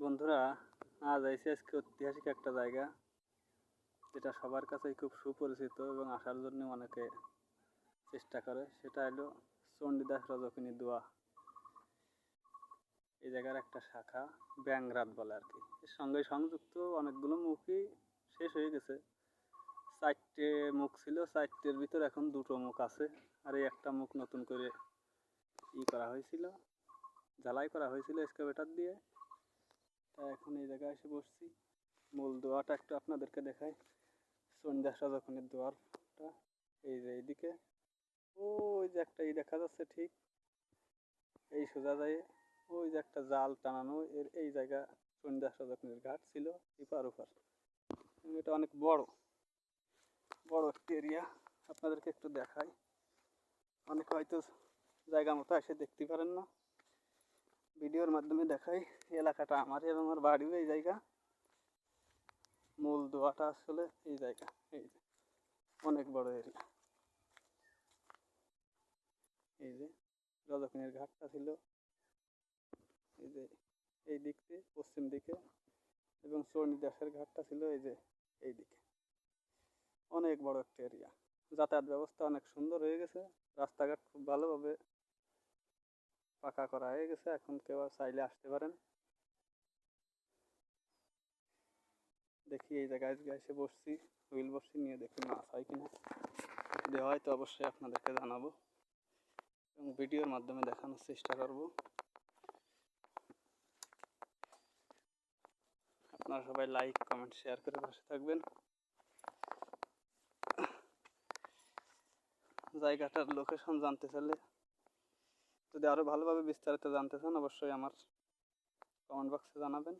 বন্ধুরা, আজ আইসি আজকে ঐতিহাসিক একটা জায়গা, যেটা সবার কাছেই খুব সুপরিচিত এবং আসার জন্য অনেকে চেষ্টা করে। সেটা হলো চণ্ডীদাস রজকিনী দোয়া। এই জায়গার একটা শাখা ব্যাংরাত বলে আর কি। এর সঙ্গে সংযুক্ত অনেকগুলো মুখই শেষ হয়ে গেছে। 4টে মুখ ছিল, 4টের ভিতর এখন 2টো মুখ আছে। আর এই একটা মুখ নতুন করে করা হয়েছিল, ঝালাই করা হয়েছিল এক্সকাভেটর দিয়ে। এখন এই জায়গায় এসে বসছি। মূল দোয়াটা একটু আপনাদেরকে দেখাই। চণ্ডীদাস রজকিনীর দোয়ারটা এই যে এইদিকে, ওই যে একটা দেখা যাচ্ছে, ঠিক এই সোজা যায় ওই যে একটা জাল টানানো, এই জায়গা চণ্ডীদাস রজকিনীর ঘাট ছিল এপার ওপার। এটা অনেক বড় বড় একটা এরিয়া, আপনাদেরকে একটু দেখাই। অনেকে হয়তো জায়গা মতো এসে দেখতে পারেন না, ভিডিওর মাধ্যমে দেখাই। এলাকাটা আমার এবং আমার বাড়িও এই জায়গা। মূল দোয়াটা আসলে এই জায়গা, এই যে অনেক বড় এরিয়া। এই যে রজকিনীর ঘাটটা ছিল এই যে এই দিক দিয়ে পশ্চিম দিকে, এবং চণ্ডীদাসের ঘাটটা ছিল এই যে এই দিকে। অনেক বড় একটা এরিয়া। যাতায়াত ব্যবস্থা অনেক সুন্দর হয়ে গেছে, রাস্তাঘাট খুব ভালোভাবে পাকা করা হয়ে গেছে। এখন কেউ চাইলে আসতে পারেন। দেখি এই জায়গায় এসে বসছি, হুইল বসছি নিয়ে দেখি মাছ হয় কিনা। যদি হয় তো অবশ্যই আপনাদেরকে জানাবো এবং ভিডিওর মাধ্যমে দেখানোর চেষ্টা করব। আপনারা সবাই লাইক কমেন্ট শেয়ার করে পাশে থাকবেন। জায়গাটার লোকেশন জানতে চাইলে, যদি আরও ভালোভাবে বিস্তারিত জানতে চান, অবশ্যই আমার কমেন্ট বক্সে জানাবেন।